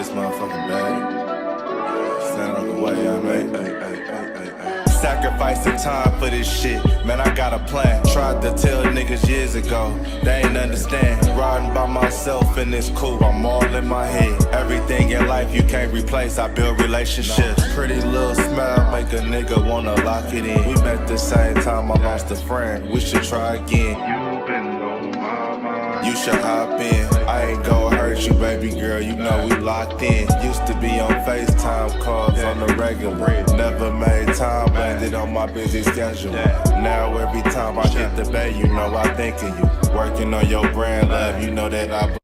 this motherfucking bag. Stand up the way, I made. Sacrificing time for this shit, man, I got a plan. Tried to tell niggas years ago, they ain't understand. Riding by myself in this coupe, I'm all in my head. Everything in life you can't replace, I build relationships. Pretty little smile make a nigga wanna lock it in. We met the same time I lost a friend, we should try again. You been on my mind, you should hop in. I ain't gon' hurt you, baby girl, you know we locked in. Used to be on FaceTime calls on the regular. Never made time, landed on my busy schedule. Now every time I hit the bay, you know I think of you. Working on your brand, love, you know that I...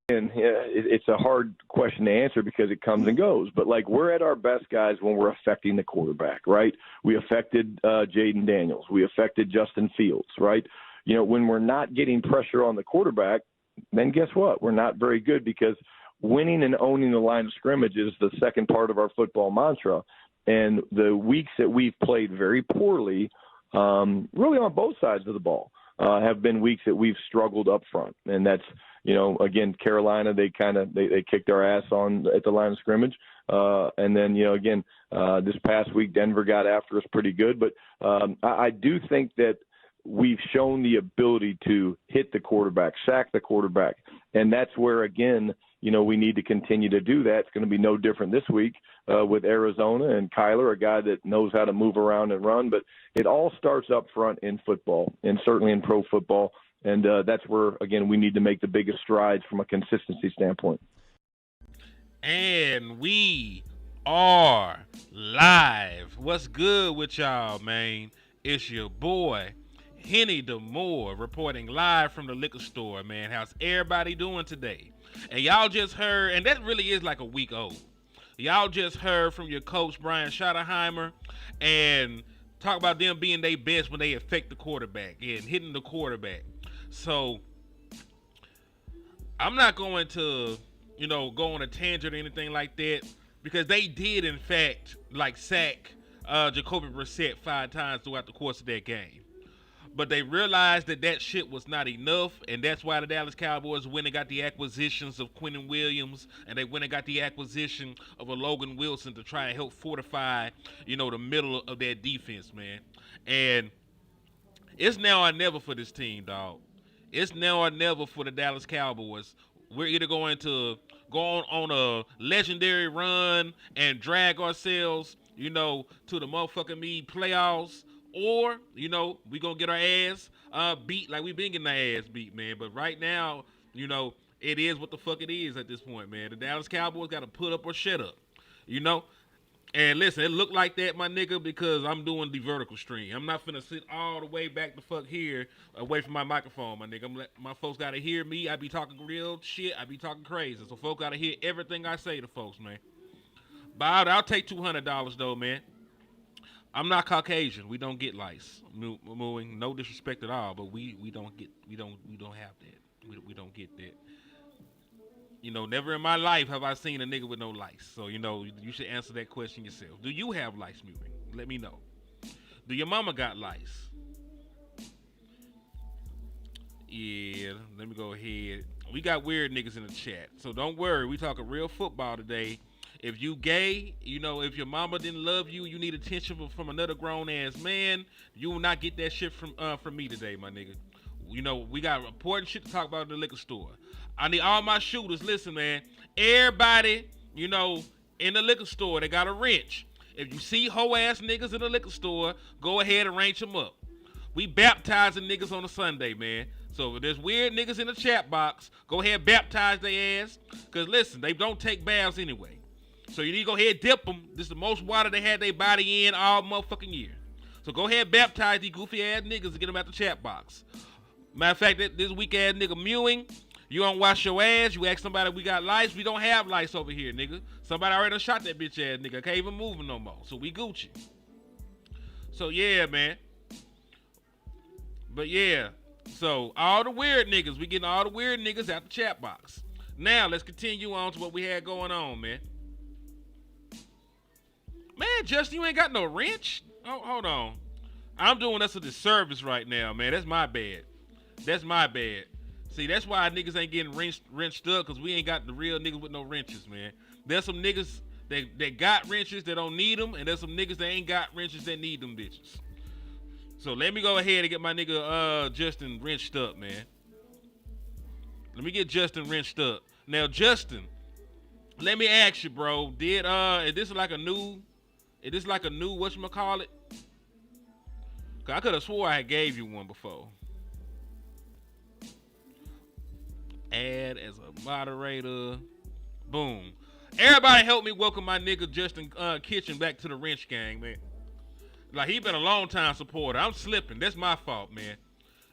And it's a hard question to answer because it comes and goes. But, like, we're at our best, guys, when we're affecting the quarterback, right? We affected Jaden Daniels. We affected Justin Fields, right? You know, when we're not getting pressure on the quarterback, then guess what? We're not very good because winning and owning the line of scrimmage is the second part of our football mantra. And the weeks that we've played very poorly, really on both sides of the ball, have been weeks that we've struggled up front. And that's, you know, again, Carolina, they kicked our ass on at the line of scrimmage. And then, you know, again, this past week, Denver got after us pretty good. But I do think that we've shown the ability to hit the quarterback, sack the quarterback. And that's where, again, you know, we need to continue to do that. It's going to be no different this week with Arizona and Kyler, a guy that knows how to move around and run. But it all starts up front in football and certainly in pro football. And that's where, again, we need to make the biggest strides from a consistency standpoint. And we are live. What's good with y'all, man? It's your boy, Henny DeMoore, reporting live from the liquor store, man. How's everybody doing today? And y'all just heard, and that really is like a week old. Y'all just heard from your coach, Brian Schottenheimer, and talk about them being their best when they affect the quarterback and hitting the quarterback. So I'm not going to, you know, go on a tangent or anything like that because they did, in fact, like sack Jacoby Brissett 5 times throughout the course of that game. But they realized that that shit was not enough, and that's why the Dallas Cowboys went and got the acquisitions of Quinnen Williams, and they went and got the acquisition of a Logan Wilson to try and help fortify, you know, the middle of that defense, man. And it's now or never for this team, dog. It's now or never for the Dallas Cowboys. We're either going to go on a legendary run and drag ourselves, you know, to the motherfucking playoffs, or, you know, we gonna get our ass beat like we been getting our ass beat, man. But right now, you know, it is what the fuck it is at this point, man. The Dallas Cowboys got to put up or shut up, you know. And listen, it looked like that, my nigga, because I'm doing the vertical stream. I'm not finna sit all the way back the fuck here away from my microphone, my nigga. My folks gotta hear me. I be talking real shit. I be talking crazy. So folks gotta hear everything I say to folks, man. But I'll take $200 though, man. I'm not Caucasian. We don't get lice. Mooing, no disrespect at all, but we don't have that. We don't get that. You know, never in my life have I seen a nigga with no lice. So, you know, you should answer that question yourself. Do you have lice, Mooing? Let me know. Do your mama got lice? Yeah, let me go ahead. We got weird niggas in the chat. So don't worry, we talking real football today. If you gay, you know, if your mama didn't love you, you need attention from another grown-ass man, you will not get that shit from me today, my nigga. You know, we got important shit to talk about in the liquor store. I need all my shooters. Listen, man. Everybody, you know, in the liquor store, they got a wrench. If you see hoe-ass niggas in the liquor store, go ahead and wrench them up. We baptizing niggas on a Sunday, man. So if there's weird niggas in the chat box, go ahead and baptize their ass. Because, listen, they don't take baths anyway. So you need to go ahead and dip them. This is the most water they had their body in all motherfucking year. So go ahead and baptize these goofy ass niggas and get them out the chat box. Matter of fact, this weak ass nigga mewing, you don't wash your ass. You ask somebody we got lice. We don't have lice over here, nigga. Somebody already done shot that bitch ass nigga. Can't even move him no more. So we Gucci. So yeah, man. But yeah. So all the weird niggas, we getting all the weird niggas out the chat box. Now let's continue on to what we had going on, man. Man, Justin, you ain't got no wrench? Oh, hold on. I'm doing us a disservice right now, man. That's my bad. That's my bad. See, that's why niggas ain't getting wrenched up, because we ain't got the real niggas with no wrenches, man. There's some niggas that got wrenches that don't need them, and there's some niggas that ain't got wrenches that need them bitches. So let me go ahead and get my nigga Justin wrenched up, man. Let me get Justin wrenched up. Now, Justin, let me ask you, bro. Is this like a new whatchamacallit? Cause I could have swore I gave you one before. Add as a moderator. Boom. Everybody help me welcome my nigga Justin Kitchen back to the wrench gang, man. Like, he been a long time supporter. I'm slipping. That's my fault, man.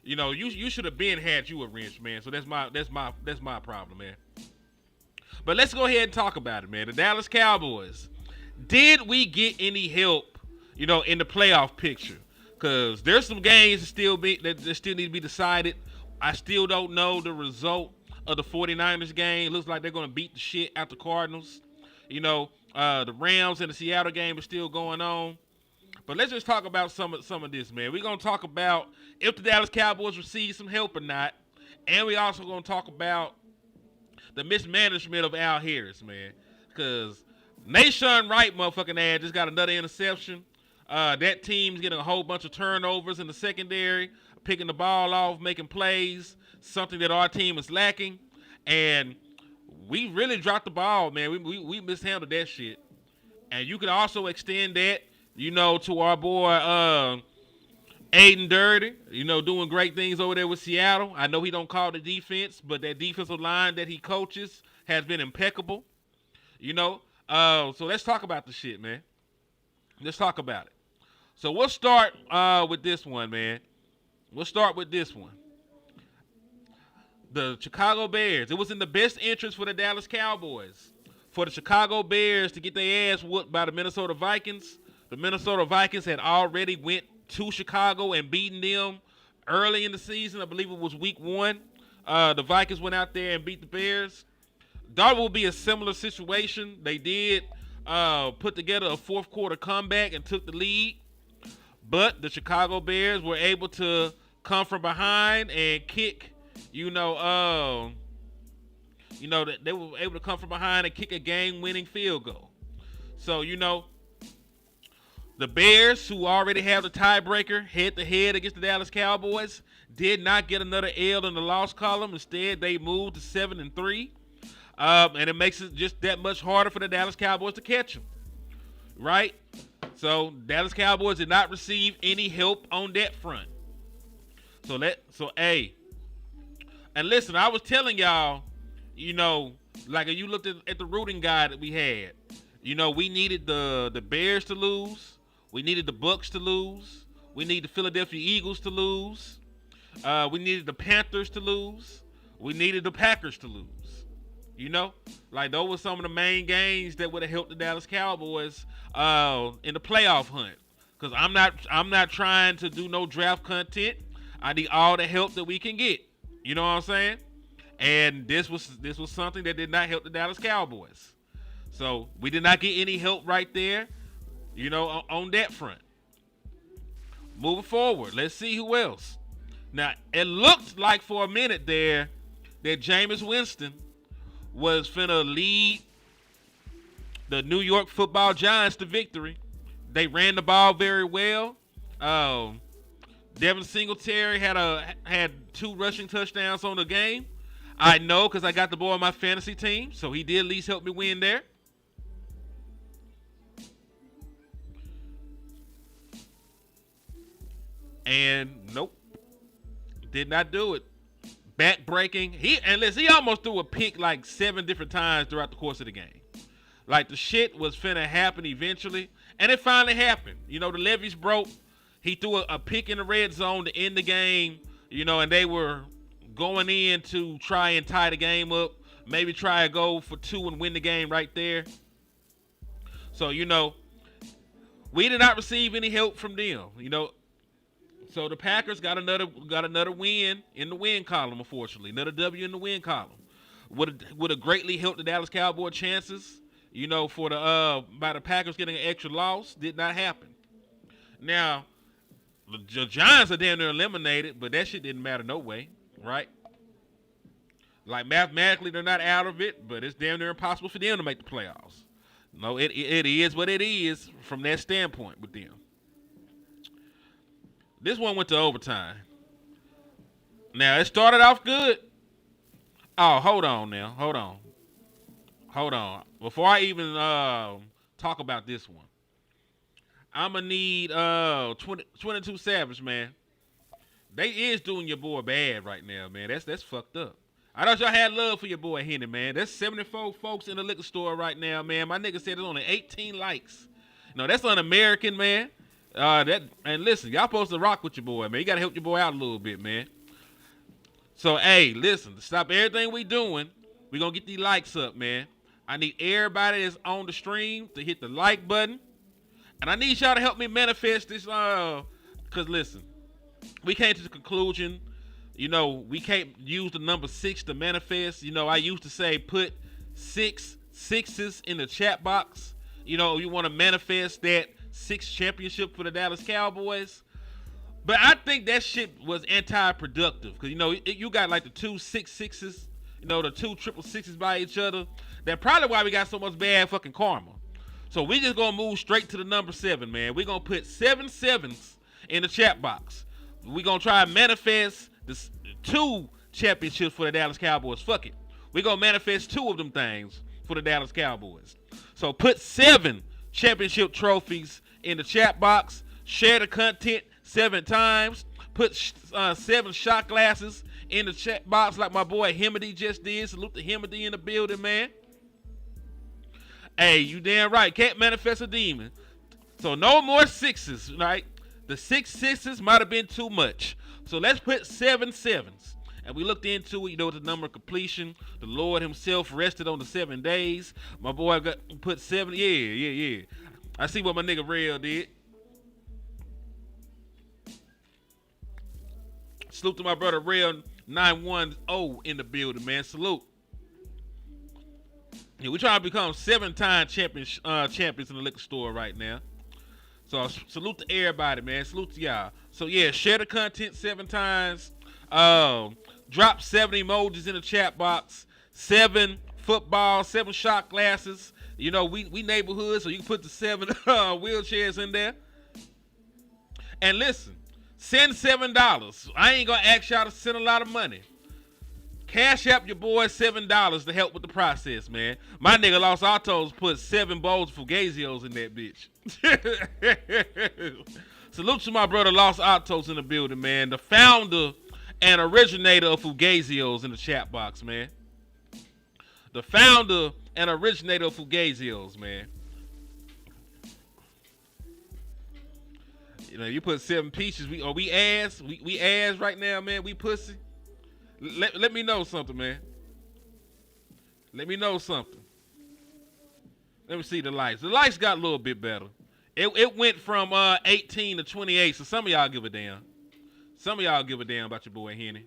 You know, you should have been had you a wrench, man. So that's my problem, man. But let's go ahead and talk about it, man. The Dallas Cowboys. Did we get any help, in the playoff picture? Because there's some games that still need to be decided. I still don't know the result of the 49ers game. Looks like they're going to beat the shit out the Cardinals. The Rams and the Seattle game are still going on. But let's just talk about some of this, man. We're going to talk about if the Dallas Cowboys receive some help or not. And we also going to talk about the mismanagement of Al Harris, man. Because Nashon Wright, motherfucking ass, just got another interception. That team's getting a whole bunch of turnovers in the secondary, picking the ball off, making plays, something that our team is lacking. And we really dropped the ball, man. We mishandled that shit. And you can also extend that, to our boy Aiden Dirty, doing great things over there with Seattle. I know he don't call the defense, but that defensive line that he coaches has been impeccable. So let's talk about the shit, man. Let's talk about it. So we'll start with this one, man. We'll start with this one. The Chicago Bears. It was in the best interest for the Dallas Cowboys for the Chicago Bears to get their ass whooped by the Minnesota Vikings. The Minnesota Vikings had already went to Chicago and beaten them early in the season. I believe it was week 1. The Vikings went out there and beat the Bears. Thought it would be a similar situation. They did put together a fourth quarter comeback and took the lead. But the Chicago Bears were able to come from behind and kick, they were able to come from behind and kick a game-winning field goal. So, the Bears, who already have the tiebreaker head-to-head against the Dallas Cowboys, did not get another L in the loss column. Instead, they moved to 7-3. And it makes it just that much harder for the Dallas Cowboys to catch them. Right? So, Dallas Cowboys did not receive any help on that front. And listen, I was telling y'all, like if you looked at the rooting guide that we had, we needed the Bears to lose. We needed the Bucks to lose. We needed the Philadelphia Eagles to lose. We needed the Panthers to lose. We needed the Packers to lose. Like those were some of the main games that would have helped the Dallas Cowboys in the playoff hunt. Because I'm not trying to do no draft content. I need all the help that we can get. You know what I'm saying? And this was something that did not help the Dallas Cowboys. So we did not get any help right there, on that front. Moving forward, let's see who else. Now, it looked like for a minute there that Jameis Winston was finna lead the New York Football Giants to victory. They ran the ball very well. Devin Singletary had 2 rushing touchdowns on the game. I know because I got the boy on my fantasy team, so he did at least help me win there. And nope, did not do it. Back breaking. He almost threw a pick like 7 different times throughout the course of the game. Like the shit was finna happen eventually, and it finally happened. The levees broke. He threw a pick in the red zone to end the game. And they were going in to try and tie the game up. Maybe try to go for 2 and win the game right there. So we did not receive any help from them. So the Packers got another win in the win column, unfortunately. Another W in the win column. Would have greatly helped the Dallas Cowboys chances, for by the Packers getting an extra loss. Did not happen. Now, the Giants are damn near eliminated, but that shit didn't matter no way, right? Like mathematically, they're not out of it, but it's damn near impossible for them to make the playoffs. No, it is what it is from that standpoint with them. This one went to overtime. Now it started off good. Oh, hold on now, hold on. Before I even talk about this one, I'ma need 22 Savage, man. They is doing your boy bad right now, man. That's fucked up. I thought y'all had love for your boy Henny, man. There's 74 folks in the liquor store right now, man. My nigga said there's only 18 likes. No, that's un-American, man. And listen, y'all supposed to rock with your boy, man. You gotta help your boy out a little bit, man. So, hey, listen, to stop everything we doing, we gonna get these likes up, man. I need everybody that's on the stream to hit the like button. And I need y'all to help me manifest this, cause listen, we came to the conclusion, we can't use the number 6 to manifest. I used to say put 6 sixes in the chat box. You want to manifest that 6th championship for the Dallas Cowboys. But I think that shit was anti-productive. Because, you got like the 2 6-6s, the 2 6-6s by each other. That's probably why we got so much bad fucking karma. So we just going to move straight to the number 7, man. We're going to put 7 7s in the chat box. We're going to try and manifest the 2 championships for the Dallas Cowboys. Fuck it. We're going to manifest 2 of them things for the Dallas Cowboys. So put 7 championship trophies in the chat box. Share the content 7 times. Put 7 shot glasses in the chat box like my boy Hemedy just did. Salute to Hemedy in the building, man. Hey, you damn right. Can't manifest a demon. So no more 6s, right? The 6 6s might have been too much. So let's put 7 7s. And we looked into it, the number of completion. The Lord himself rested on the 7 days. My boy put 7. Yeah. I see what my nigga Rail did. Salute to my brother Rail 910 in the building, man. Salute. Yeah, we trying to become 7-time champions in the liquor store right now. So salute to everybody, man. Salute to y'all. So yeah, share the content 7 times. Drop 7 emojis in the chat box. 7 football, 7 shot glasses. We neighborhood, so you can put the 7 wheelchairs in there. And listen, send $7. I ain't gonna ask y'all to send a lot of money. Cash app your boy $7 to help with the process, man. My nigga Los Autos put 7 bowls of Fugazios in that bitch. Salute to my brother Los Autos in the building, man. The founder and originator of Fugazios in the chat box, man. The founder and originator of Fugazios, man. You put 7 pieces. We ass right now, man. We pussy. Let me know something, man. Let me know something. Let me see the lights. The lights got a little bit better. It went from 18 to 28, so some of y'all give a damn. Some of y'all give a damn about your boy Henny.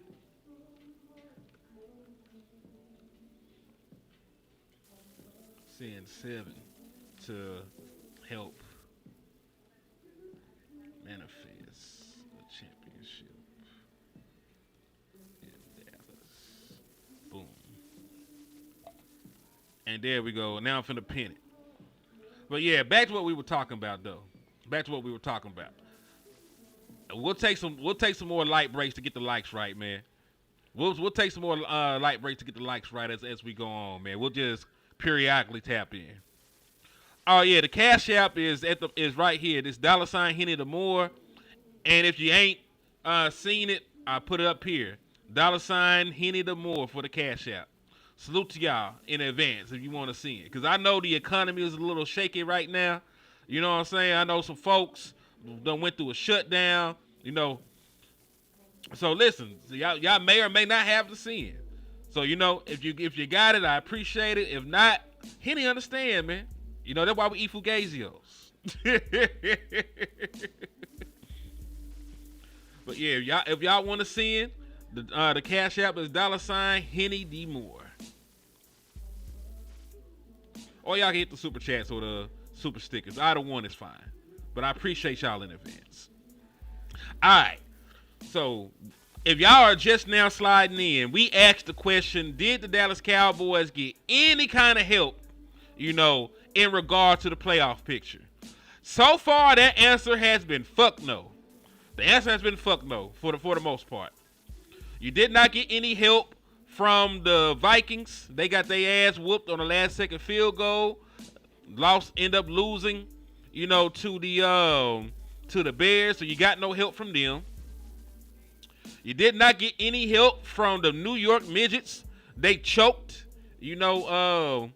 Send 7 to help manifest a championship in Dallas. Boom. And there we go. Now I'm finna pin it. But yeah, back to what we were talking about, though. We'll take some more light breaks to get the likes right, man. We'll take some more light breaks to get the likes right as we go on, man. We'll just periodically tap in. Oh yeah, the Cash App is right here. This $ Henny the More. And if you ain't seen it, I put it up here. $ Henny the More for the Cash App. Salute to y'all in advance if you want to see it. Because I know the economy is a little shaky right now. You know what I'm saying? I know some folks done went through a shutdown. So listen, y'all may or may not have to see it. So if you got it, I appreciate it. If not, Henny understand, man. That's why we eat Fugazios. But yeah, if y'all want to see it, the Cash App is $ Henny D More. Or y'all can hit the super chats or the super stickers. Either one is fine. But I appreciate y'all in advance. All right. So if y'all are just now sliding in, we asked the question, did the Dallas Cowboys get any kind of help, in regard to the playoff picture? So far, that answer has been fuck no. The answer has been fuck no for the most part. You did not get any help from the Vikings. They got their ass whooped on the last second field goal. End up losing, to the Bears. So you got no help from them. You did not get any help from the New York Midgets. They choked. I don't know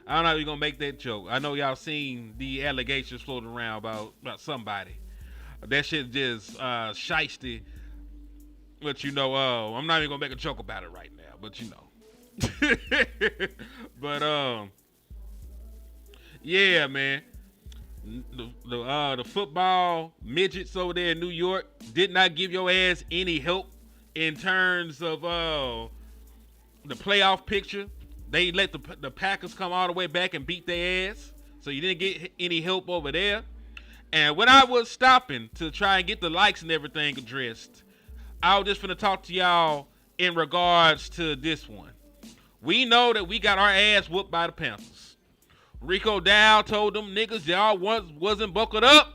how you're going to make that joke. I know y'all seen the allegations floating around about somebody. That shit just shiesty. But, I'm not even going to make a joke about it right now. But, But, yeah, man. The football midgets over there in New York did not give your ass any help in terms of the playoff picture. They let the Packers come all the way back and beat their ass, so you didn't get any help over there. And when I was stopping to try and get the likes and everything addressed, I was just finna talk to y'all in regards to this one. We know that we got our ass whooped by the Panthers. Rico Dow told them niggas y'all wasn't buckled up,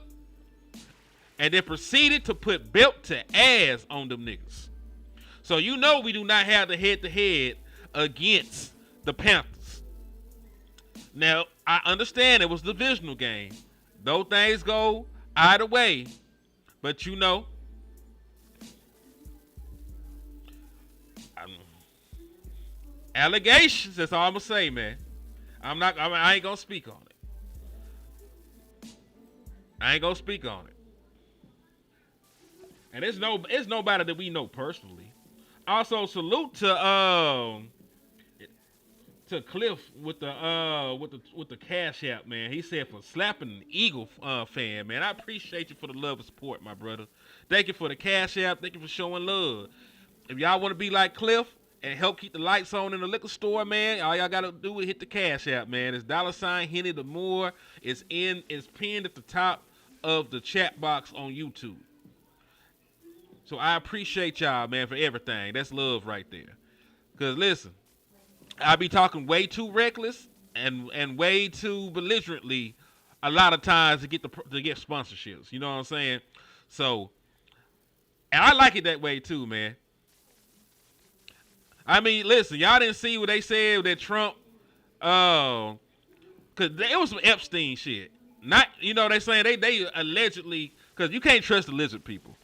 and then proceeded to put belt to ass on them niggas. So we do not have the head-to-head against the Panthers. Now, I understand it was a divisional game. Those things go either way. But allegations, that's all I'm going to say, man. I ain't going to speak on it. And it's nobody that we know personally. Also, salute to Cliff with the Cash App, man. He said for slapping an Eagle fan, man. I appreciate you for the love and support, my brother. Thank you for the Cash App. Thank you for showing love. If y'all want to be like Cliff and help keep the lights on in the liquor store, man, all y'all gotta do is hit the Cash App, man. It's $ Henny the More. It's pinned at the top of the chat box on YouTube. So I appreciate y'all, man, for everything. That's love right there. Cause listen, I be talking way too reckless and way too belligerently a lot of times to get sponsorships. You know what I'm saying? So, and I like it that way too, man. I mean, listen, y'all didn't see what they said that Trump, cause it was some Epstein shit. Not, they saying they allegedly, cause you can't trust the lizard people.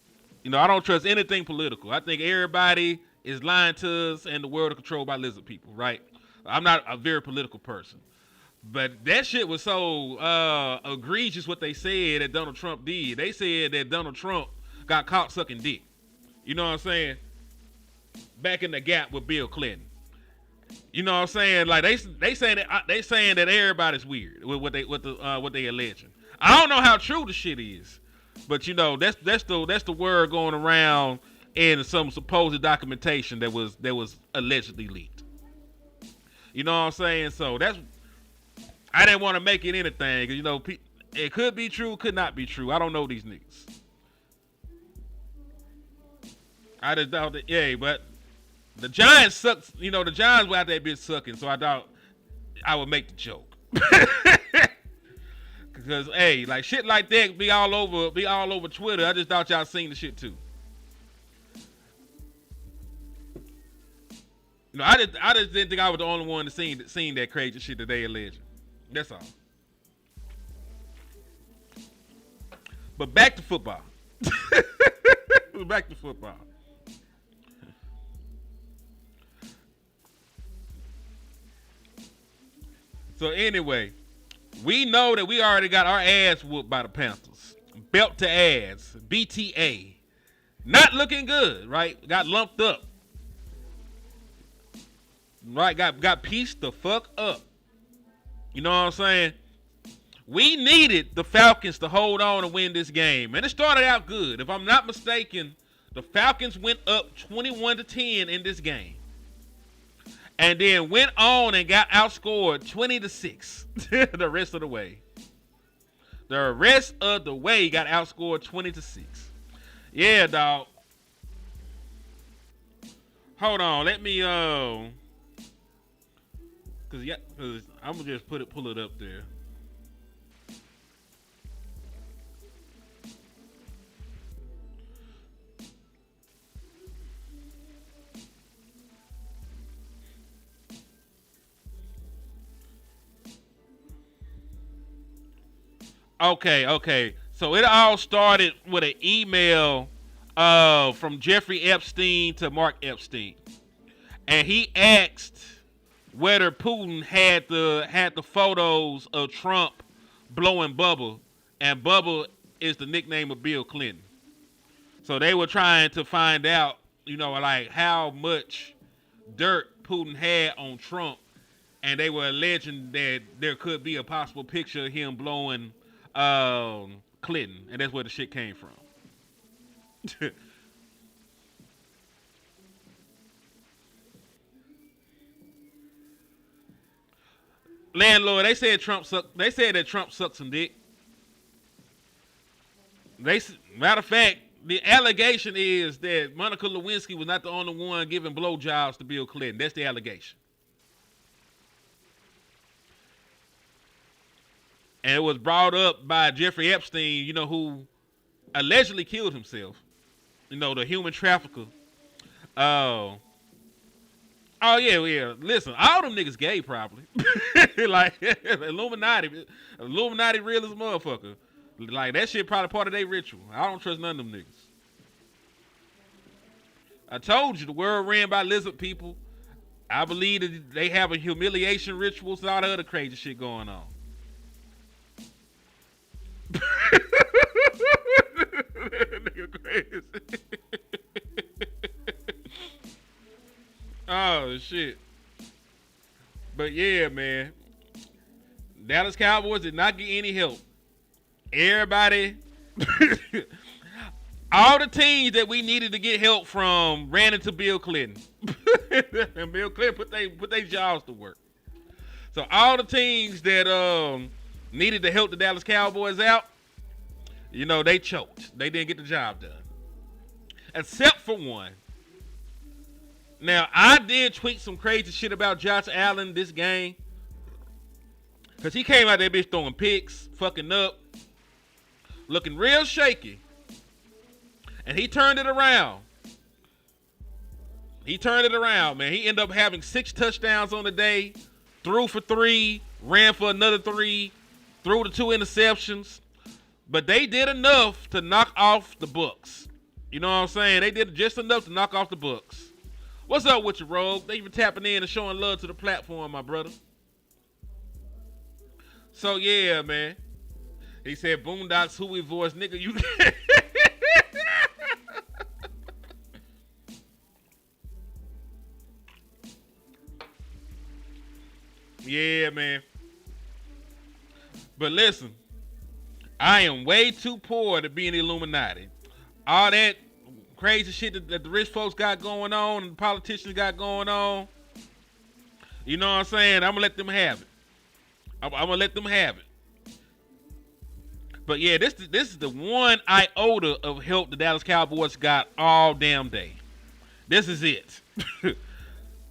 I don't trust anything political. I think everybody is lying to us and the world is controlled by lizard people, right? I'm not a very political person. But that shit was so egregious what they said that Donald Trump did. They said that Donald Trump got caught sucking dick. You know what I'm saying? Back in the gap with Bill Clinton. You know what I'm saying? Like they saying that everybody's weird with what they alleging. I don't know how true the shit is. But that's the word going around in some supposed documentation that was allegedly leaked. You know what I'm saying? So I didn't want to make it anything. It could be true, could not be true. I don't know these niggas. I just doubt that. Yeah, but the Giants sucked. The Giants were out there bitch sucking. So I doubt I would make the joke. Because like shit like that be all over Twitter. I just thought y'all seen the shit too. I just didn't think I was the only one that seen that crazy shit that they alleged. That's all. But back to football. Back to football. So anyway, we know that we already got our ass whooped by the Panthers. Belt to ass. BTA. Not looking good, right? Got lumped up. Right? Got pieced the fuck up. You know what I'm saying? We needed the Falcons to hold on and win this game. And it started out good. If I'm not mistaken, the Falcons went up 21-10 in this game. And then went on and got outscored 20-6 the rest of the way. The rest of the way got outscored 20-6. Yeah, dog. Hold on, let me cause I'm gonna just pull it up there. Okay. So it all started with an email from Jeffrey Epstein to Mark Epstein, and he asked whether Putin had the photos of Trump blowing bubble, and bubble is the nickname of Bill Clinton. So they were trying to find out, like how much dirt Putin had on Trump, and they were alleging that there could be a possible picture of him blowing Clinton, and that's where the shit came from. Landlord, they said Trump sucked. They said that Trump sucked some dick. Matter of fact, the allegation is that Monica Lewinsky was not the only one giving blowjobs to Bill Clinton. That's the allegation. And it was brought up by Jeffrey Epstein, who allegedly killed himself. The human trafficker. Oh yeah. Listen, all them niggas gay probably. Like Illuminati real as a motherfucker. Like that shit probably part of their ritual. I don't trust none of them niggas. I told you the world ran by lizard people. I believe that they have a humiliation rituals and all the other crazy shit going on. Nigga crazy. Oh shit. But yeah, man. Dallas Cowboys did not get any help. Everybody all the teams that we needed to get help from ran into Bill Clinton. And Bill Clinton put they jobs to work. So all the teams that needed to help the Dallas Cowboys out, they choked. They didn't get the job done. Except for one. Now, I did tweet some crazy shit about Josh Allen this game. Because he came out there bitch throwing picks, fucking up, looking real shaky. And he turned it around. Man. He ended up having 6 touchdowns on the day, threw for 3, ran for another 3, threw the 2 interceptions. But they did enough to knock off the Bucs. You know what I'm saying? They did just enough to knock off the Bucs. What's up with you, Rogue? Thank you for tapping in and showing love to the platform, my brother. So, yeah, man. He said, Boondocks, who we voice, nigga, you... Yeah, man. But listen, I am way too poor to be in the Illuminati. All that crazy shit that the rich folks got going on and the politicians got going on, you know what I'm saying? I'm going to let them have it. I'm going to let them have it. But yeah, this is the one iota of help the Dallas Cowboys got all damn day. This is it. The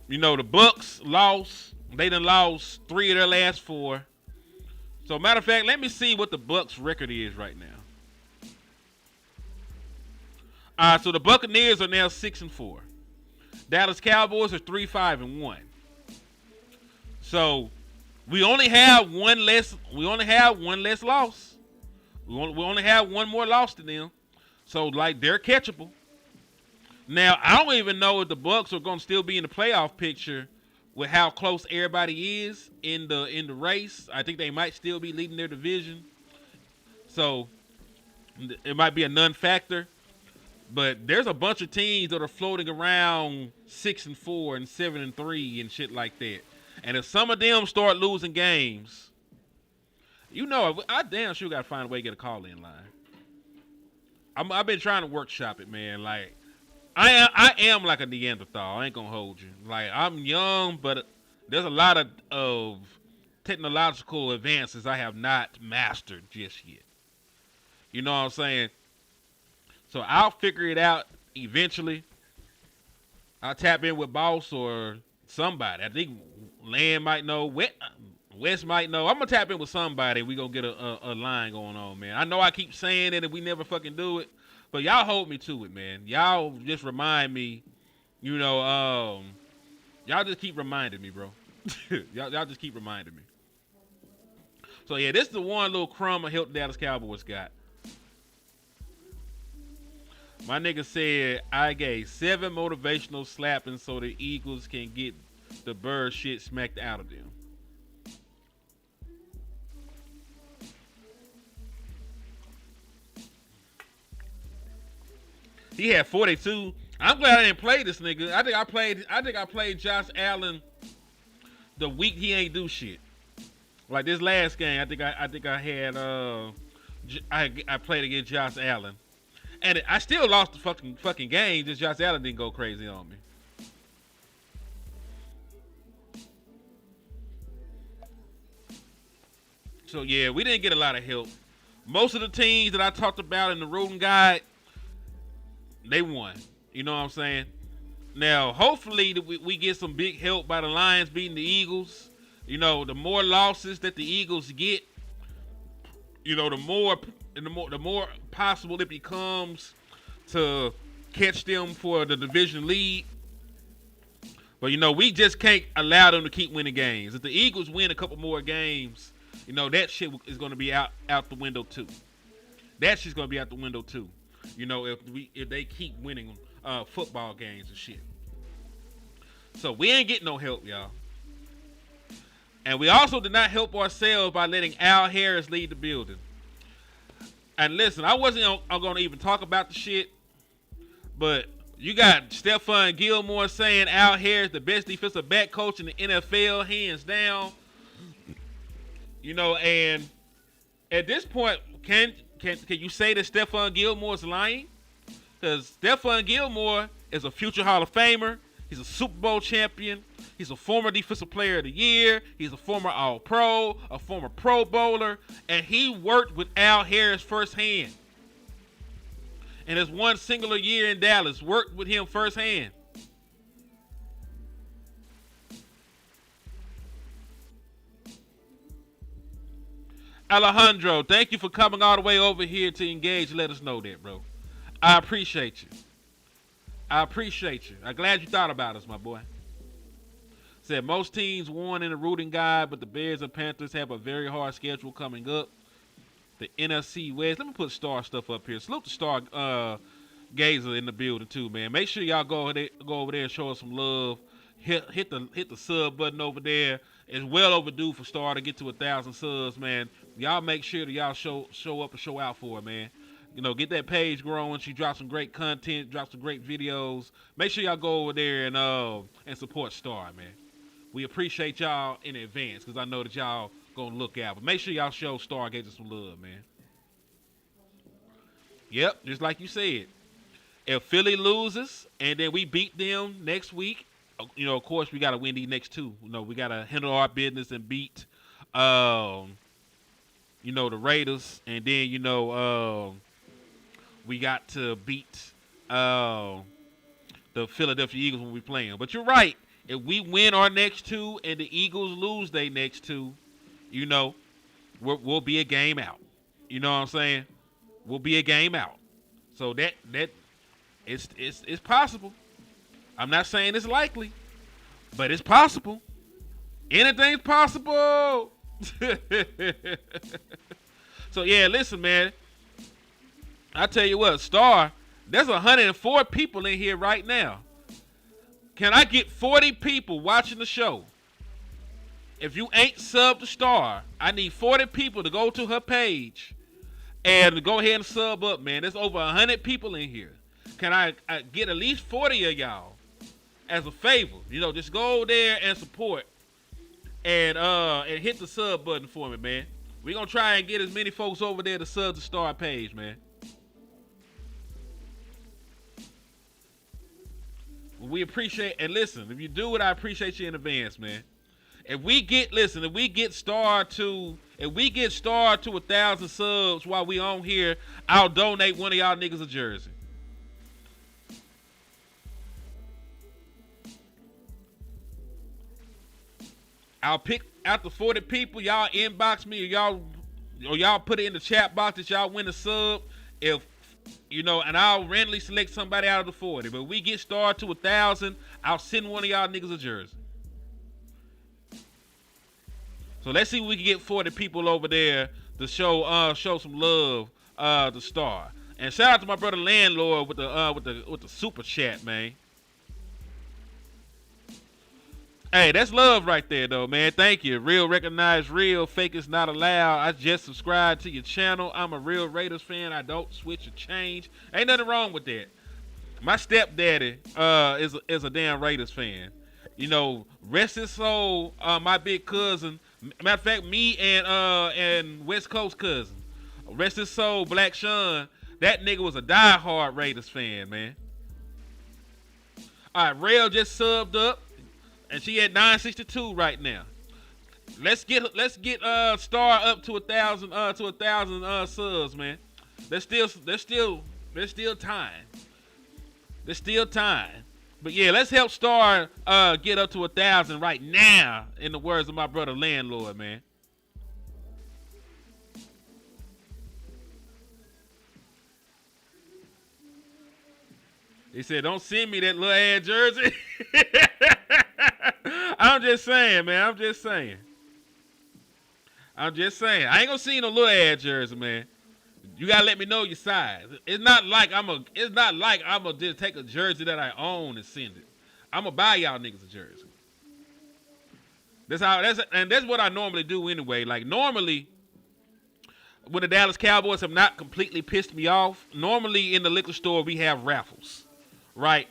Bucs lost. They done lost 3 of their last 4. So matter of fact, let me see what the Bucs record is right now. So the Buccaneers are now 6-4. Dallas Cowboys are 3-5-1. So we only have one less. We only have one less loss. We only have one more loss than them. So like they're catchable. Now I don't even know if the Bucs are going to still be in the playoff picture with how close everybody is in the race. I think they might still be leading their division. So it might be a non-factor. But there's a bunch of teams that are floating around 6-4 and 7-3 and shit like that. And if some of them start losing games, I damn sure got to find a way to get a call-in line. I've been trying to workshop it, man. Like, I am like a Neanderthal. I ain't gonna hold you. Like, I'm young, but there's a lot of technological advances I have not mastered just yet. You know what I'm saying? So I'll figure it out eventually. I'll tap in with Boss or somebody. I think Land might know. West might know. I'm gonna tap in with somebody. We gonna get a line going on, man. I know I keep saying it and we never fucking do it, but y'all hold me to it, man. Y'all just remind me. Y'all just keep reminding me, bro. y'all just keep reminding me. So yeah, this is the one little crumb of help the Dallas Cowboys got. My nigga said I gave 7 motivational slappings so the Eagles can get the bird shit smacked out of them. He had 42. I'm glad I didn't play this nigga. I think I played Josh Allen the week he ain't do shit. Like this last game, I think I had I played against Josh Allen. And I still lost the fucking game. Just Josh Allen didn't go crazy on me. So yeah, we didn't get a lot of help. Most of the teams that I talked about in the Roden guide, they won. You know what I'm saying? Now, hopefully, we get some big help by the Lions beating the Eagles. You know, the more losses that the Eagles get, you know, the more possible it becomes to catch them for the division lead. But you know, we just can't allow them to keep winning games. If the Eagles win a couple more games, you know, that shit is going to be out the window too. That shit's going to be out the window too. You know, if they keep winning football games and shit. So we ain't getting no help, y'all. And we also did not help ourselves by letting Al Harris lead the building. And listen, I wasn't going to even talk about the shit, but you got Stephon Gilmore saying Al Harris the best defensive back coach in the NFL, hands down. You know, and at this point, can you say that Stephon Gilmore's lying? Because Stephon Gilmore is a future Hall of Famer. He's a Super Bowl champion. He's a former Defensive Player of the Year. He's a former All-Pro, a former Pro Bowler, and he worked with Al Harris firsthand. In his one singular year in Dallas, worked with him firsthand. Alejandro, thank you for coming all the way over here to engage. Let us know that, bro. I appreciate you. I'm glad you thought about us, my boy. Said most teams won in the rooting guide, but the Bears and Panthers have a very hard schedule coming up. The NFC West. Let me put Star stuff up here. Salute the Star Gazer in the building too, man. Make sure y'all go over there and show us some love. Hit the sub button over there. It's well overdue for Star to get to 1,000 subs, man. Y'all make sure that y'all show up and show out for her, man. You know, get that page growing. She drops some great content, drops some great videos. Make sure y'all go over there and support Star, man. We appreciate y'all in advance because I know that y'all gonna look out. But make sure y'all show Stargazer some love, man. Yep, just like you said. If Philly loses and then we beat them next week, you know, of course we gotta win these next two. You know, we gotta handle our business and beat, you know, the Raiders, and then you know, we got to beat the Philadelphia Eagles when we play them. But you're right. If we win our next two and the Eagles lose their next two, you know, we'll be a game out. You know what I'm saying? We'll be a game out. So that it's possible. I'm not saying it's likely, but it's possible. Anything's possible. So yeah, listen, man. I tell you what, Star, there's 104 people in here right now. Can I get 40 people watching the show? If you ain't subbed to Star, I need 40 people to go to her page and go ahead and sub up, man. There's over 100 people in here. Can I get at least 40 of y'all as a favor? You know, just go there and support and hit the sub button for me, man. We're going to try and get as many folks over there to sub the Star page, man. We appreciate, and listen, if you do it, I appreciate you in advance, man. If we get Star to 1,000 subs while we on here, I'll donate one of y'all niggas a jersey. I'll pick out the 40 people. Y'all inbox me, or y'all put it in the chat box that y'all win a sub. If and I'll randomly select somebody out of the 40. But we get started to 1,000, I'll send one of y'all niggas a jersey. So let's see if we can get 40 people over there to show some love to Star. And shout out to my brother Landlord with the super chat, man. Hey, that's love right there, though, man. Thank you. Real recognize real. Fake is not allowed. I just subscribed to your channel. I'm a real Raiders fan. I don't switch or change. Ain't nothing wrong with that. My stepdaddy is a damn Raiders fan. Rest his soul. My big cousin. Matter of fact, me and West Coast cousin. Rest his soul, Black Sean. That nigga was a diehard Raiders fan, man. All right, Rail just subbed up. And she at 962 right now. Let's get Star up to 1,000 subs, man. There's still time. There's still time. But yeah, let's help Star get up to 1,000 right now. In the words of my brother Landlord, man. He said, "Don't send me that little ass jersey." I'm just saying, man. I'm just saying. I ain't gonna see no little ass jersey, man. You gotta let me know your size. It's not like I'm gonna just take a jersey that I own and send it. I'm gonna buy y'all niggas a jersey. That's what I normally do anyway. Like normally, when the Dallas Cowboys have not completely pissed me off, normally in the liquor store we have raffles, right?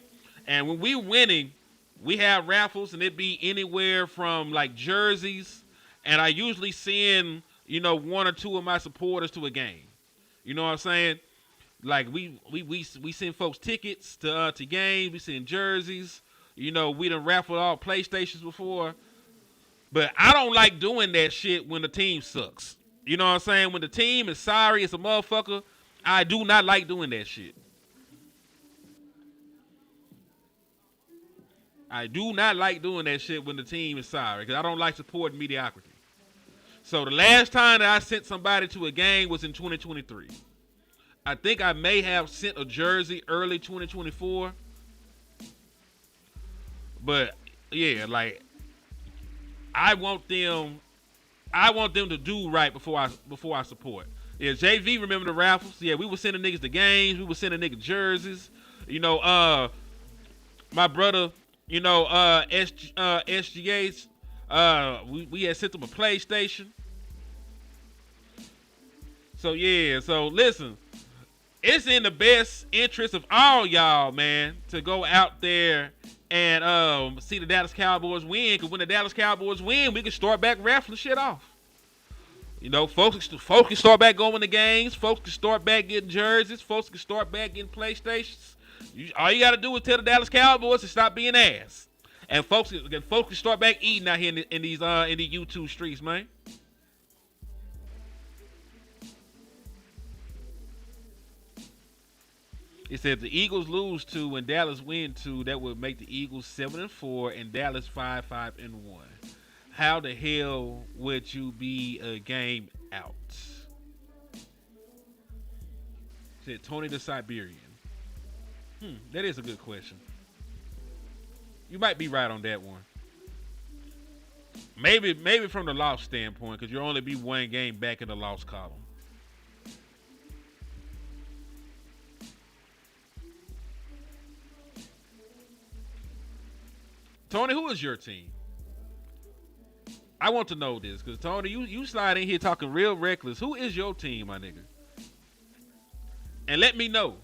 And when we winning, we have raffles, and it be anywhere from like jerseys, and I usually send one or two of my supporters to a game. You know what I'm saying? Like we send folks tickets to games. We send jerseys. We done raffled all PlayStations before, but I don't like doing that shit when the team sucks. You know what I'm saying? When the team is sorry as a motherfucker, I do not like doing that shit. I do not like doing that shit when the team is sorry, because I don't like supporting mediocrity. So the last time that I sent somebody to a game was in 2023. I think I may have sent a jersey early 2024. But yeah, like I want them to do right before I support. Yeah, JV remember the raffles. Yeah, we were sending niggas to games. We were sending niggas jerseys. My brother, SGA's, we had sent them a PlayStation. So yeah, so listen, it's in the best interest of all y'all, man, to go out there and see the Dallas Cowboys win. Because when the Dallas Cowboys win, we can start back raffling shit off. Folks can start back going to games. Folks can start back getting jerseys. Folks can start back getting PlayStations. All you got to do is tell the Dallas Cowboys to stop being ass, and folks can start back eating out here in these YouTube streets, man. It said the Eagles lose 2 and Dallas win 2. That would make the Eagles 7-4 and Dallas 5-1. How the hell would you be a game out? Said Tony the Siberian. That is a good question. You might be right on that one. Maybe from the loss standpoint, because you'll only be one game back in the loss column. Tony, who is your team? I want to know this, because Tony, you slide in here talking real reckless. Who is your team, my nigga? And let me know.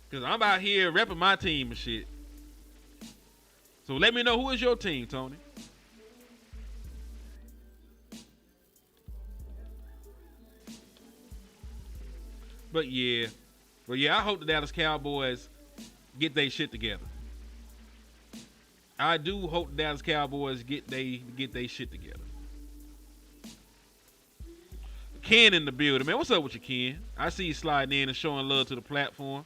Because I'm out here repping my team and shit. So let me know, who is your team, Tony? But yeah, I hope the Dallas Cowboys get their shit together. I do hope the Dallas Cowboys get their shit together. Ken in the building, man. What's up with you, Ken? I see you sliding in and showing love to the platform.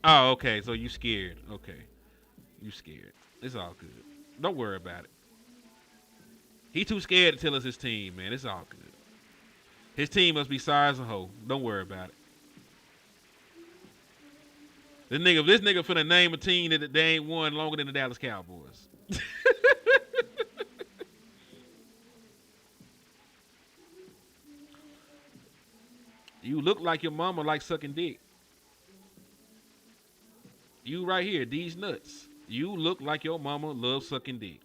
Oh, okay. So you scared. Okay. You scared. It's all good. Don't worry about it. He too scared to tell us his team, man. It's all good. His team must be sorry as a hoe. Don't worry about it. This nigga finna name a team that they ain't won longer than the Dallas Cowboys. You look like your mama like sucking dick. You right here, these nuts. You look like your mama loves sucking dick.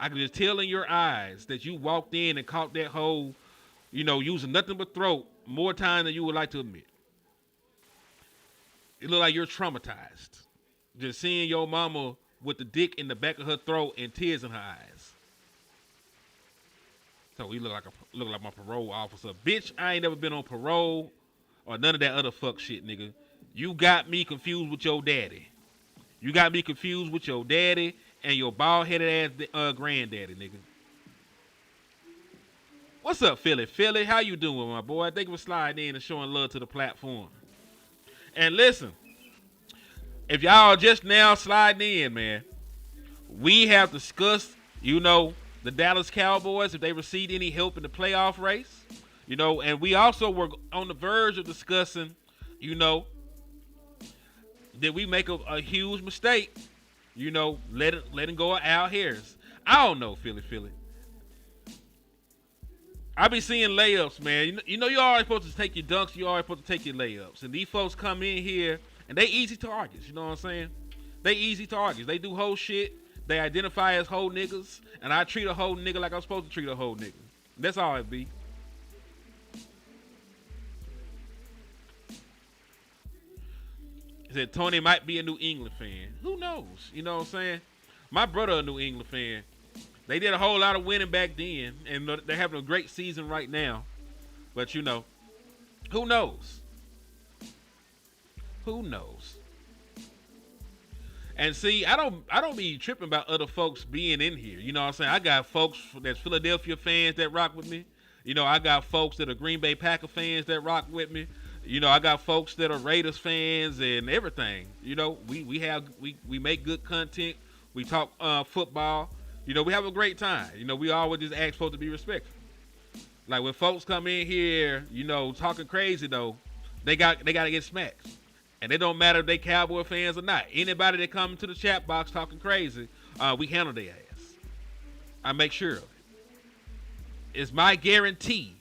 I can just tell in your eyes that you walked in and caught that hoe, using nothing but throat more time than you would like to admit. It look like you're traumatized. Just seeing your mama with the dick in the back of her throat and tears in her eyes. So he look like my parole officer. Bitch, I ain't never been on parole or none of that other fuck shit, nigga. You got me confused with your daddy. You got me confused with your daddy and your bald-headed ass granddaddy, nigga. What's up, Philly? Philly, how you doing, my boy? Thank you for sliding in and showing love to the platform. And listen, if y'all just now sliding in, man, we have discussed, the Dallas Cowboys, if they received any help in the playoff race, and we also were on the verge of discussing, did we make a huge mistake, letting go of Al Harris. I don't know, Philly. I be seeing layups, man. You always supposed to take your dunks. You always supposed to take your layups. And these folks come in here, and they easy targets. You know what I'm saying? They easy targets. They do whole shit. They identify as whole niggas. And I treat a whole nigga like I'm supposed to treat a whole nigga. That's all it be. He said Tony might be a New England fan. Who knows? You know what I'm saying? My brother a New England fan. They did a whole lot of winning back then, and they're having a great season right now. But who knows? Who knows? And see, I don't be tripping about other folks being in here. You know what I'm saying? I got folks that's Philadelphia fans that rock with me. I got folks that are Green Bay Packer fans that rock with me. I got folks that are Raiders fans and everything. We make good content. We talk football. We have a great time. We always just ask folks to be respectful. Like when folks come in here, talking crazy though, they got to get smacked. And it don't matter if they Cowboy fans or not. Anybody that come into the chat box talking crazy, we handle their ass. I make sure of it. It's my guarantee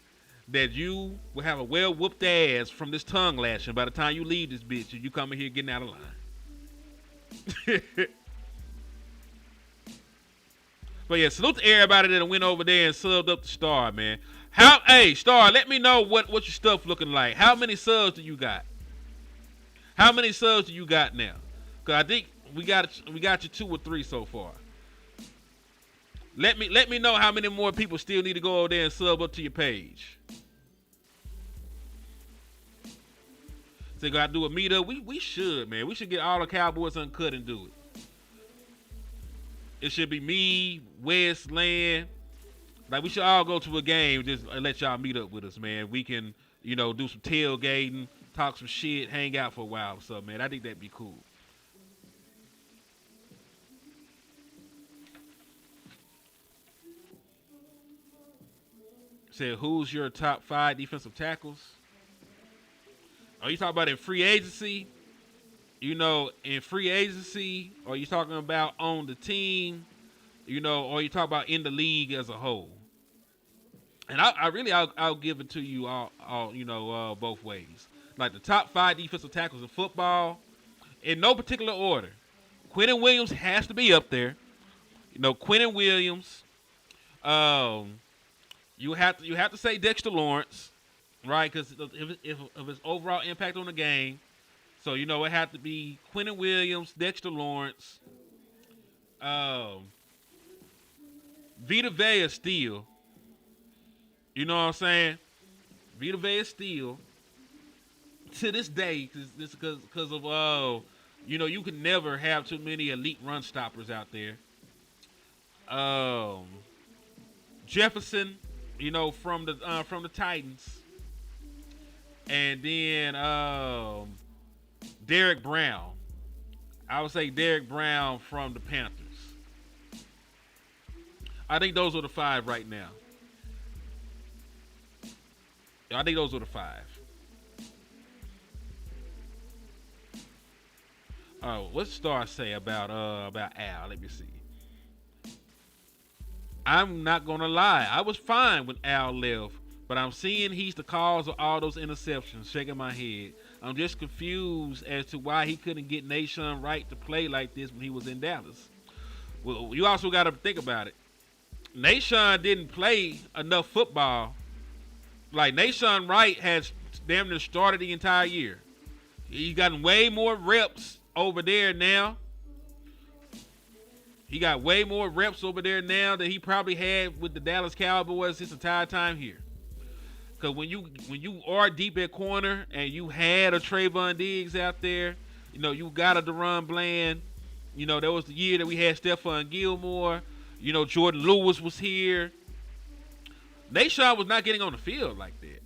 that you will have a well-whooped ass from this tongue lashing by the time you leave this bitch and you come in here getting out of line. But yeah, salute to everybody that went over there and subbed up the Star, man. Hey, Star, let me know what your stuff looking like. How many subs do you got? How many subs do you got now? Cause I think we got you 2 or 3 so far. Let me know how many more people still need to go over there and sub up to your page. So gotta do a meetup. We should, man. We should get all the Cowboys uncut and do it. It should be me, Wes, Land. Like we should all go to a game, just let y'all meet up with us, man. We can, do some tailgating, talk some shit, hang out for a while or something, man. I think that'd be cool. Said, who's your top 5 defensive tackles? Are you talking about in free agency? In free agency, or you talking about on the team? Or you talking about in the league as a whole? And I'll give it to you all both ways. Like the top 5 defensive tackles in football, in no particular order. Quentin Williams has to be up there. Quentin Williams. You have to say Dexter Lawrence, right? Because of his overall impact on the game. So it had to be Quentin Williams, Dexter Lawrence, Vita Vea still. You know what I'm saying? Vita Vea still. To this day, because of you can never have too many elite run stoppers out there. Jefferson, from the Titans, and then Derek Brown. I would say Derek Brown from the Panthers. I think those are the five right now. I think those are the five. Oh, what's Star say about Al? Let me see. I'm not gonna lie. I was fine when Al left, but I'm seeing he's the cause of all those interceptions. Shaking my head. I'm just confused as to why he couldn't get Nation Wright to play like this when he was in Dallas. Well, you also got to think about it. Nation didn't play enough football. Like, Nation Wright has damn near started the entire year. He's gotten way more reps over there now. He got way more reps over there now than he probably had with the Dallas Cowboys his entire time here. Because when you are deep at corner and you had a Trayvon Diggs out there, you know, you got a Deron Bland. You know, that was the year that we had Stephon Gilmore. You know, Jordan Lewis was here. Nation was not getting on the field like that.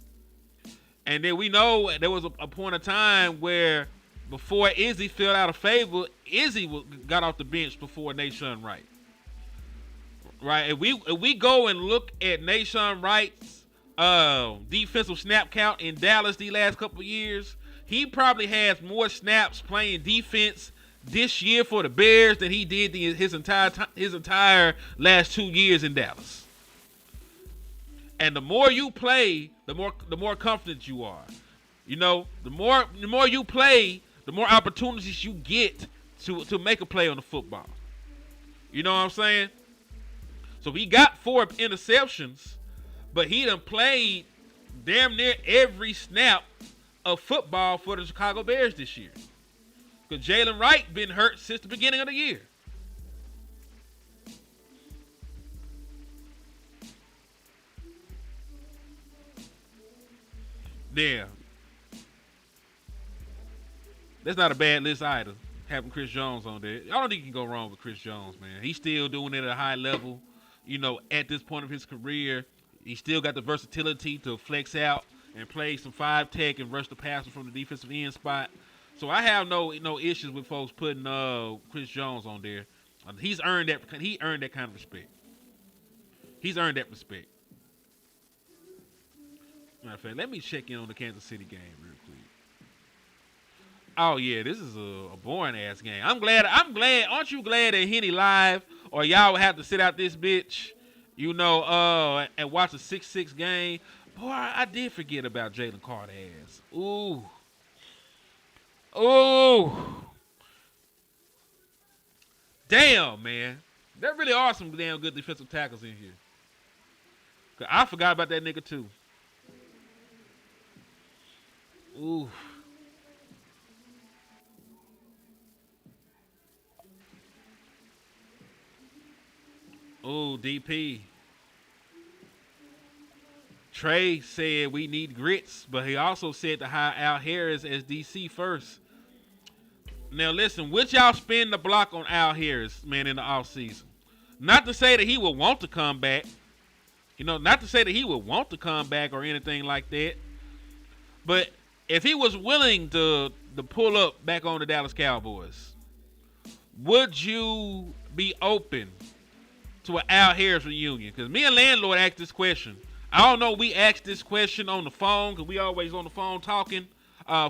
And then we know there was a point of time where before Izzy fell out of favor, Izzy got off the bench before Nation Wright. Right? If we go and look at Nation Wright's defensive snap count in Dallas the last couple of years, he probably has more snaps playing defense this year for the Bears than he did his entire last 2 years in Dallas. And the more you play, the more confident you are. You know, the more you play, the more opportunities you get to make a play on the football. You know what I'm saying? So he got 4 interceptions, but he done played damn near every snap of football for the Chicago Bears this year. Because Jalen Wright been hurt since the beginning of the year. There. That's not a bad list either, having Chris Jones on there. I don't think you can go wrong with Chris Jones, man. He's still doing it at a high level. You know, at this point of his career, he still got the versatility to flex out and play some 5-tech and rush the passer from the defensive end spot. So I have no issues with folks putting Chris Jones on there. He's earned that. He earned that kind of respect. He's earned that respect. Matter of fact, let me check in on the Kansas City game real quick. Oh yeah, this is a boring ass game. I'm glad. Aren't you glad that Henny live, or y'all would have to sit out this bitch, you know, and watch a 6-6 game? Boy, I did forget about Jalen Carter ass. Ooh. Damn, man. There really are some damn good defensive tackles in here. 'Cause I forgot about that nigga too. Ooh. Ooh, DP. Trey said we need grits, but he also said to hire Al Harris as DC first. Now, listen, would y'all spin the block on Al Harris, man, in the offseason? Not to say that he would want to come back. You know, not to say that he would want to come back or anything like that. But if he was willing to pull up back on the Dallas Cowboys, would you be open to an Al Harris reunion? Because me and Landlord asked this question. I don't know, we asked this question on the phone because we always on the phone talking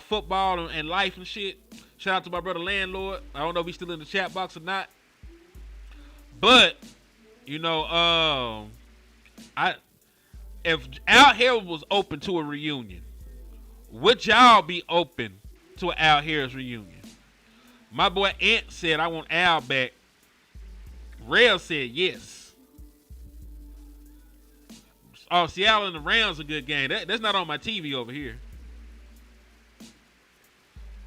football and life and shit. Shout out to my brother Landlord. I don't know if he's still in the chat box or not. But, you know, if Al Harris was open to a reunion, would y'all be open to an Al Harris reunion? My boy Ant said, I want Al back. Rail said yes. Oh, Seattle and the Rams a good game. That's not on my TV over here.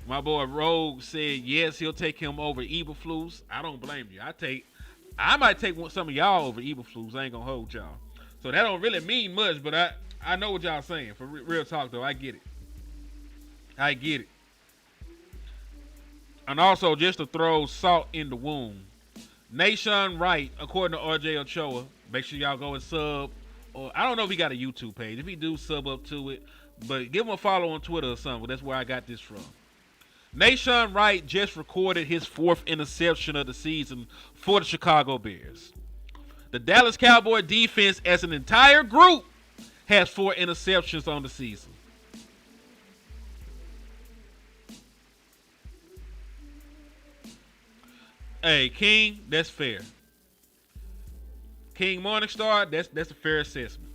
My boy Rogue said yes, he'll take him over Eberflus. I don't blame you. I might take some of y'all over Eberflus. I ain't gonna hold y'all. So that don't really mean much, but I know what y'all saying. For real talk though, I get it. I get it. And also, just to throw salt in the wound, Nation Wright, according to RJ Ochoa, make sure y'all go and sub. Or I don't know if he got a YouTube page. If he do, sub up to it. But give him a follow on Twitter or something. That's where I got this from. Nation Wright just recorded his 4th interception of the season for the Chicago Bears. The Dallas Cowboy defense as an entire group has 4 interceptions on the season. Hey, King, that's fair. King Morningstar, that's a fair assessment.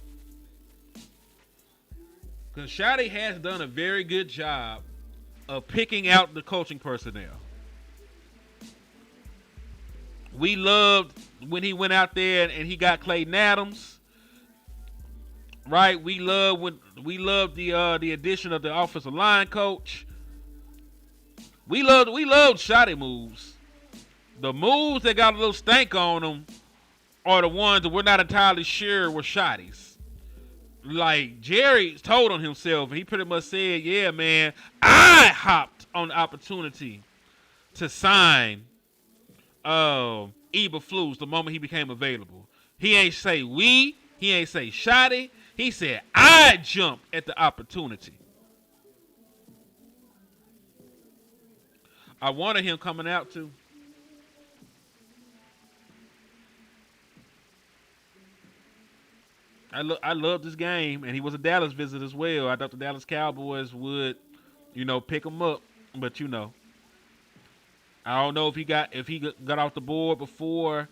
Because Shotty has done a very good job of picking out the coaching personnel. We loved when he went out there and he got Clayton Adams. Right? We loved the addition of the offensive line coach. We loved Shotty moves. The moves that got a little stank on them are the ones that we're not entirely sure were Shotties. Like, Jerry told on himself, and he pretty much said, yeah, man, I hopped on the opportunity to sign Eberflus the moment he became available. He ain't say we, he ain't say Shotty. He said, I jumped at the opportunity. I wanted him coming out too. I love this game, and he was a Dallas visit as well. I thought the Dallas Cowboys would, pick him up, but I don't know if he got off the board before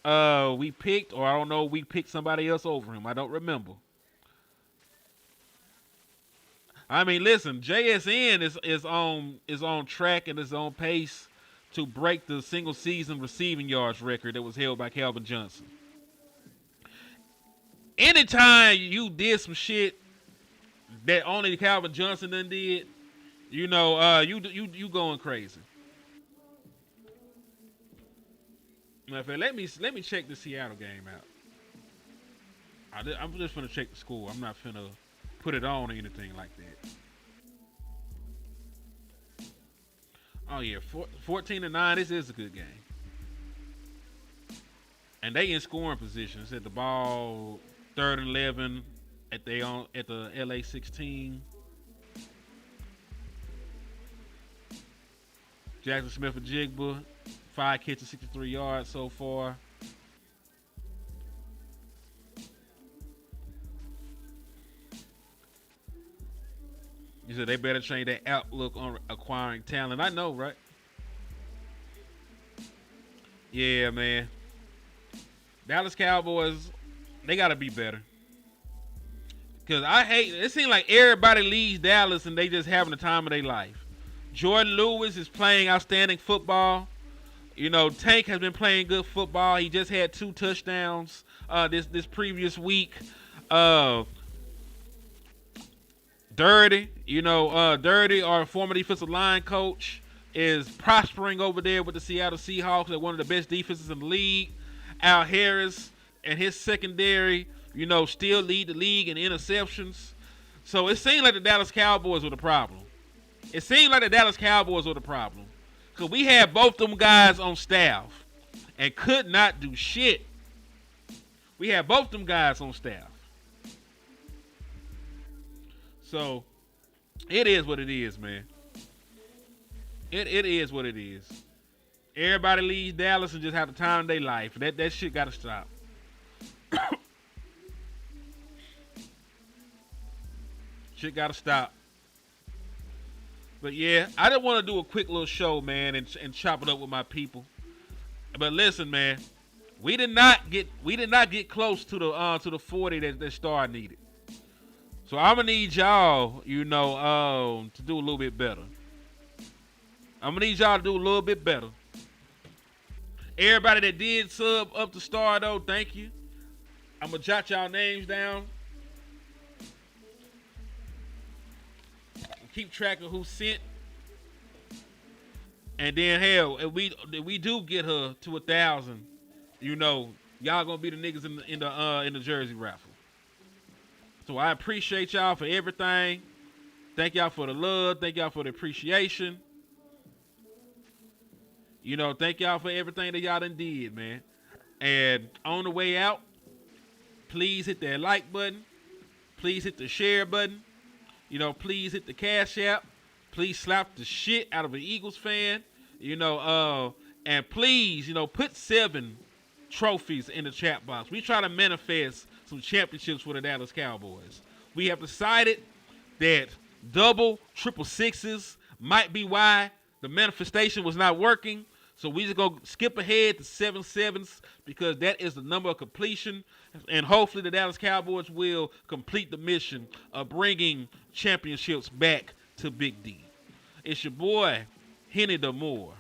we picked, or I don't know if we picked somebody else over him. I don't remember. I mean, listen, JSN is on track and is on pace to break the single season receiving yards record that was held by Calvin Johnson. Anytime you did some shit that only Calvin Johnson done did, you going crazy. Matter of fact, let me check the Seattle game out. I'm just finna check the score. I'm not finna put it on or anything like that. Oh yeah, 14-9. This is a good game, and they in scoring positions at the ball. 3rd and 11 at the LA 16. Jackson Smith and Jigba, 5 catches, 63 yards so far. You said they better change their outlook on acquiring talent. I know, right? Yeah, man. Dallas Cowboys, they got to be better. Because it seems like everybody leaves Dallas and they just having the time of their life. Jordan Lewis is playing outstanding football. Tank has been playing good football. He just had 2 touchdowns this previous week. Dirty, Dirty, our former defensive line coach, is prospering over there with the Seattle Seahawks. They're one of the best defenses in the league. Al Harris and his secondary, still lead the league in interceptions. So it seemed like the Dallas Cowboys were the problem. Because we had both them guys on staff and could not do shit. We had both them guys on staff. So it is what it is, man. It is what it is. Everybody leaves Dallas and just have the time of their life. That shit got to stop. Shit got to stop. But yeah, I just want to do a quick little show, man, and chop it up with my people. But listen, man, we did not get close to the 40 that Star needed. So I'm gonna need y'all, to do a little bit better. Everybody that did sub up to Star, though, thank you. I'm gonna jot y'all names down. Keep track of who sent. And then hell, if we do get her to 1,000, y'all gonna be the niggas in the jersey raffle. So I appreciate y'all for everything. Thank y'all for the love. Thank y'all for the appreciation. Thank y'all for everything that y'all done did, man. And on the way out, please hit that like button. Please hit the share button. Please hit the Cash App. Please slap the shit out of an Eagles fan. And please, put 7 trophies in the chat box. We try to manifest some championships for the Dallas Cowboys. We have decided that double, triple sixes might be why the manifestation was not working. So we just go skip ahead to 7 sevens because that is the number of completion. And hopefully the Dallas Cowboys will complete the mission of bringing championships back to Big D. It's your boy, Henny DeMoore.